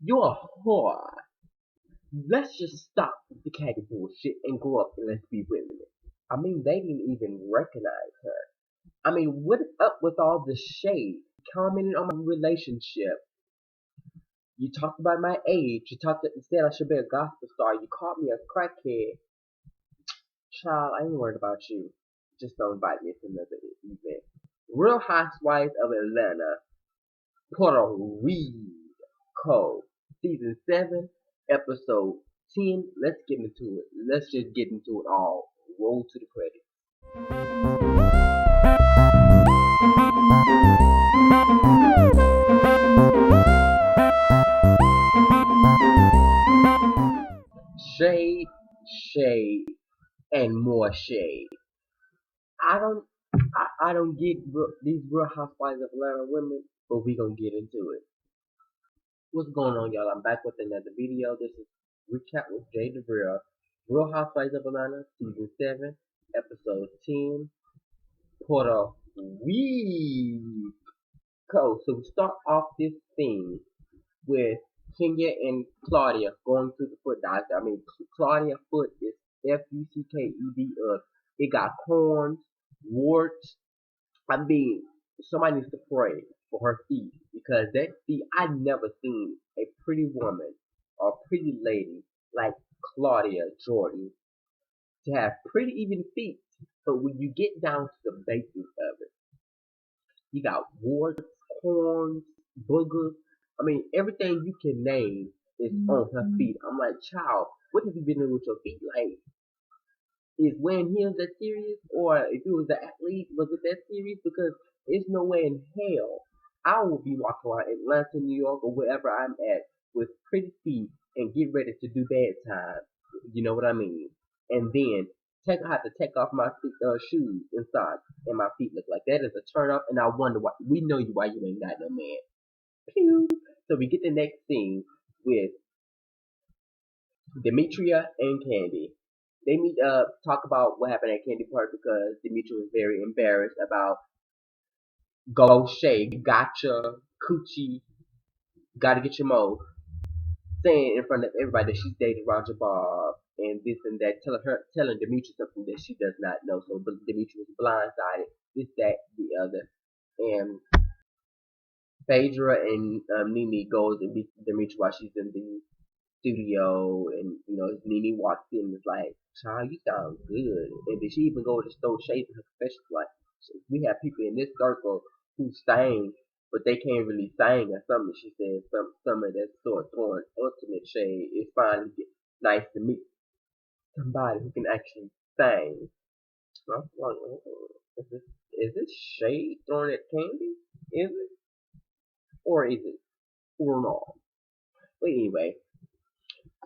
You're a whore. Let's just stop with the catty bullshit and go up and let's be women. I mean, they didn't even recognize her. I mean, what's up with all the shade? Commenting on my relationship. You talked about my age. You said I should be a gospel star. You called me a crackhead. Child, I ain't worried about you. Just don't invite me to another event. Real Housewives of Atlanta, Puerto Rico, season 7, episode 10. Let's get into it. Let's just get into it all. Roll to the credits. Shade, shade, and more shade. I don't, I don't get these Real Housewives of Atlanta women, but we gonna get into it. What's going on, y'all? I'm back with another video. This is Recap with J.DAREL, Real Housewives of Atlanta, season 7, episode 10, Puerto Rico. So we start off this thing with Kenya and Claudia going to the foot doctor. I mean, Claudia foot is Fucked up. It got corns, warts. I mean, somebody needs to pray for her feet because that feet, I never seen a pretty woman or pretty lady like Claudia Jordan to have pretty even feet. But when you get down to the basics of it, you got warts, corns, boogers. I mean, everything you can name is on her feet. I'm like, child, what have you been doing with your feet? Like, is wearing heels that serious? Or if it was an athlete, was it that serious? Because there's no way in hell I will be walking around Atlanta, New York, or wherever I'm at with pretty feet and get ready to do bad time. You know what I mean? And then I have to take off my shoes and socks, and my feet look like that is a turn up. And I wonder why. We know you why you ain't got no man. Pew. So we get the next scene with Demetria and Candy. They meet up, talk about what happened at Candy Park because Demetria was very embarrassed about Go Shay, gotcha, coochie, gotta get your mo, saying in front of everybody that she's dating Roger Bob and this and that, telling Demetria something that she does not know. So Demetria was blindsided, this, that, the other. And Phaedra and Nene goes and meets Demetria while she's in the studio, and Nene walks in and is like, "Child, you sound good." And did she even go to throw shade in her confession? Like, we have people in this circle who sing, but they can't really sing or something. She said some of that sort of throwing ultimate shade. It's finally nice to meet somebody who can actually sing. I'm like, is this shade thrown at Candy? Is it, or is it, or not? But anyway,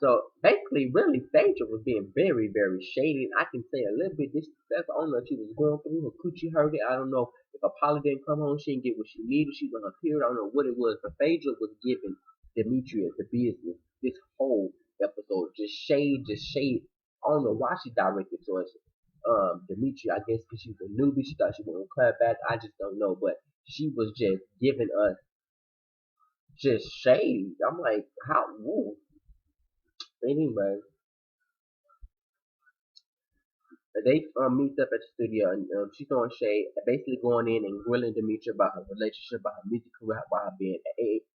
so basically, really, Phaedra was being very, very shady. And I can say a little bit disrespectful. I don't know if she was going through her coochie hurt it. I don't know if Apollo didn't come home, she didn't get what she needed. She was on her period. I don't know what it was. But Phaedra was giving Demetria the business this whole episode. Just shade, just shade. I don't know why she directed towards Demetria. I guess because she was a newbie. She thought she was going to clap back. I just don't know. But she was just giving us just shade. I'm like, how? Woo. Anyway, they meet up at the studio, and she's throwing shade, basically going in and grilling Demetria about her relationship, about her music career, about her being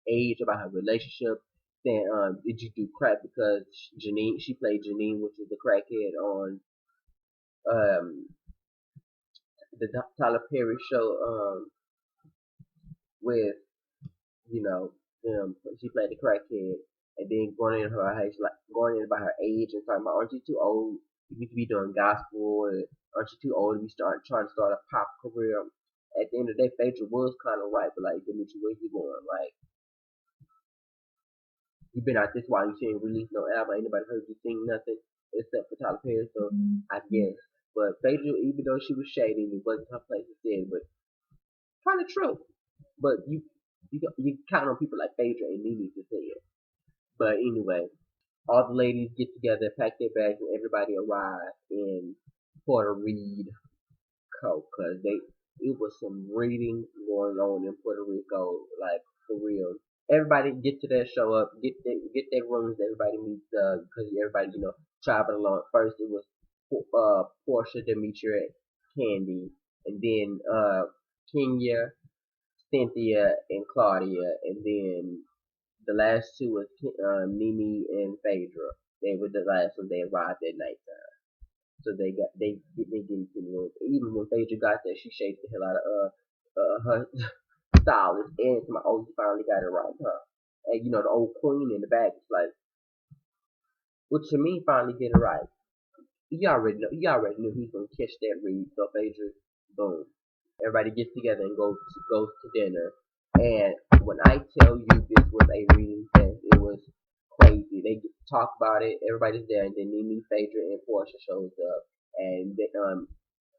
age, about her relationship. Saying, did you do crack? Because she played Janine, which is the crackhead on um, the Tyler Perry show, with you know, she played the crackhead, and then going in her age, like going in about her age and talking about, aren't you too old? You need to be doing gospel. Aren't you too old to be trying to start a pop career? At the end of the day, Phaedra was kind of right, but like, Demetri, where you going? Like, you been out this while, you ain't released no album. Ain't nobody heard you sing nothing except for Tyler Perry. So I guess, but Phaedra, even though she was shady, it wasn't her place to say it, but kind of true. But you count on people like Phaedra and Nene to say it. But anyway, all the ladies get together, pack their bags, and everybody arrive in Puerto Rico because it was some reading going on in Puerto Rico, like for real. everybody get to their show up, get their rooms. Everybody meets because everybody traveled along. First it was Portia, Demetria, Candy, and then Kenya, Cynthia, and Claudia, and then the last two was Nene and Phaedra. They were the last one. They arrived at nighttime, so they get into the room. Even when Phaedra got there, she shaded the hell out of her stylist, and to my you finally got it right, huh? And the old queen in the back is like, well, to me, finally get it right. You already knew he was gonna catch that read. So Phaedra, boom. Everybody gets together and goes to dinner. And when I tell you this was a reading fest, it was crazy. They talk about it. Everybody's there, and then Nene, Phaedra, and Portia shows up, and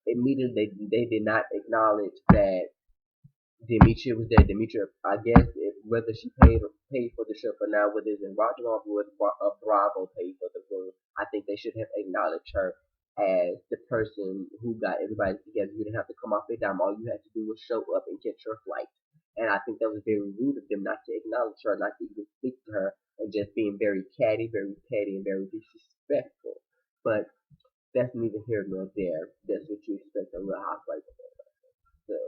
immediately they did not acknowledge that Demetria was there. Demetria, I guess, whether she paid for the trip or not, whether it's in Roger or whether Bravo paid for the room, I think they should have acknowledged her as the person who got everybody together. You didn't have to come off their dime. All you had to do was show up and catch your flight. And I think that was very rude of them not to acknowledge her, not to even speak to her, and just being very catty, very petty, and very disrespectful. But that's neither here nor there. That's what you expect a real housewife. So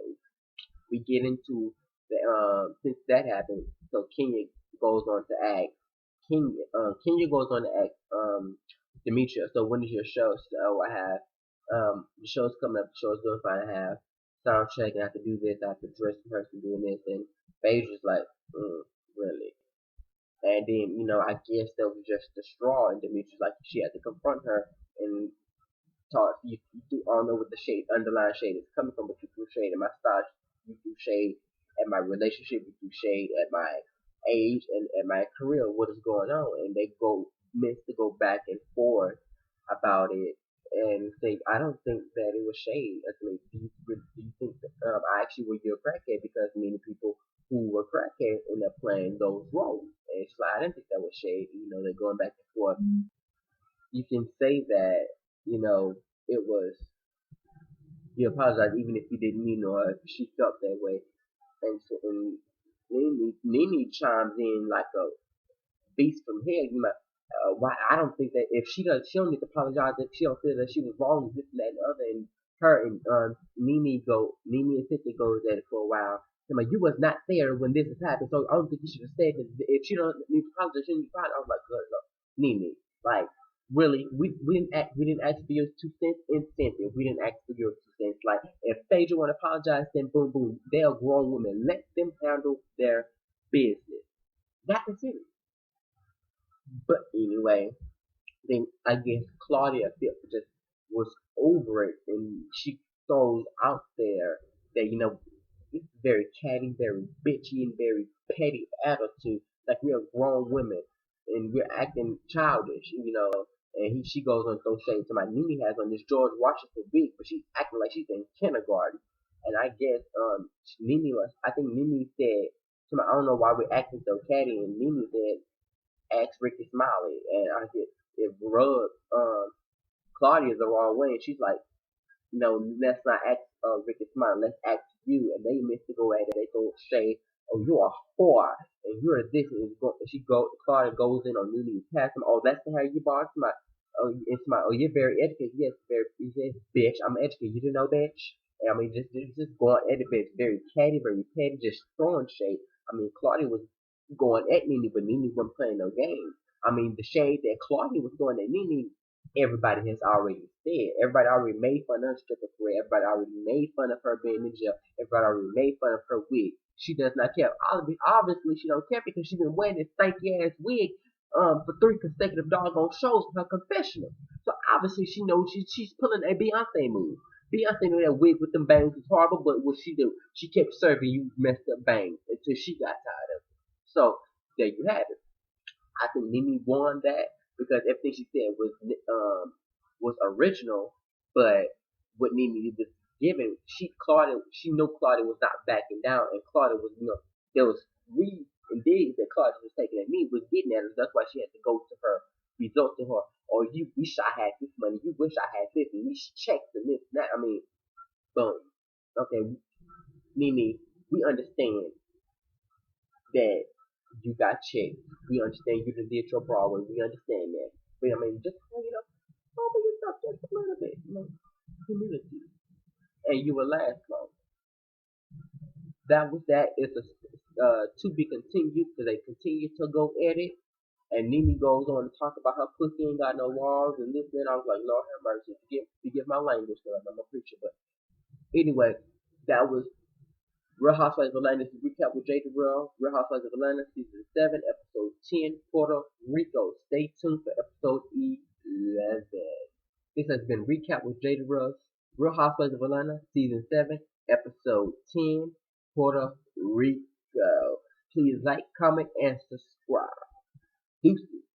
we get into the since that happened, so goes on to act Kenya goes on to act Demetria. So when is your show? So I have the show's coming up, the show's doing fine, I have sound check and I have to do this, I have to dress the person doing this, and Phaedra's like, really? And then, I guess that was just the straw, and Demetrius like she had to confront her and talk. You all know what the shade, underlying shade is coming from, but you threw shade at my style, you threw shade at my relationship, you threw shade at my age and at my career. What is going on? And they meant to go back and forth about it and think. I don't think that it was shade. I mean, do you think that I actually were your crackhead because many people who were crackheads end up playing those roles? And it's like I didn't think that was shade. They're going back and forth. You can say that it was you apologize even if you didn't mean or if she felt that way. And Nene chimes in like a beast from hell. Why I don't think that if she don't need to apologize if she don't feel that she was wrong, this and that and the other. And her and Nene and Cynthia goes at it for a while. You was not there when this has happened, so I don't think you should have said that. If she don't need to apologize, she didn't apologize. I was like, good, look, Nene, like really, we didn't ask for your 2 cents in Cynthia. We didn't ask for your 2 cents. Like if Phaedra want to apologize, then boom boom, they're grown women. Let them handle their business. That is it. But anyway, then I guess Claudia just was over it, and she throws out there that it's very catty, very bitchy, and very petty attitude. Like we are grown women, and we're acting childish, And she goes on throw shade to my Nene has on this George Washington wig, but she's acting like she's in kindergarten. And I guess I think Nene said to my, I don't know why we're acting so catty, and Nene said ask Ricky Smiley, and I get it rubbed Claudia the wrong way, and she's like, let's not act Ricky Smiley, let's act you, and they miss to go at it, they go say, oh, you're a whore, and you're this, and Claudia goes in on Nene, pass him, oh, that's the hair you bought, my, oh, it's my, oh, you're very educated, yes, he says, bitch, I'm educated, you didn't know, bitch, and I mean, just going at it, bitch, very catty, very petty, just throwing shade. I mean, Claudia was going at Nene, but Nene wasn't playing no games. I mean, the shade that Claudia was throwing at Nene, everybody has already said. Everybody already made fun of her stripper career. Everybody already made fun of her being in jail. Everybody already made fun of her wig. She does not care. Obviously, she don't care because she's been wearing this stanky ass wig for 3 consecutive doggone shows for her confessional. So obviously, she knows she's pulling a Beyonce move. Beyonce knew that wig with them bangs was horrible, but what she do? She kept serving you messed up bangs until she got tired of it. So there you have it. I think Nene won that because everything she said was original, but what Nene was given, she knew Claudia was not backing down, and Claudia was there was reads and digs that Claudia was taking at me was getting at her. That's why she had to go to her, resort to her. Or you wish I had this money, you wish I had this, and these checks and this and that. I mean, boom. Okay, Nene, we understand that You got checked. We understand you done did your Broadway. We understand that. But I mean, just open yourself just a little bit. Humility, and you will last long. That was that. It's a to be continued because they continue to go at it. And Nene goes on to talk about her pussy ain't got no walls and this and I was like, Lord have mercy, forgive my language because I'm a preacher. But anyway, that was Real Housewives of Atlanta. This is recap with J.DAREL. Real Housewives of Atlanta, season 7, episode 10, Puerto Rico. Stay tuned for episode 11. This has been recap with J.DAREL. Real Housewives of Atlanta, season 7, episode 10, Puerto Rico. Please like, comment, and subscribe. Deuces.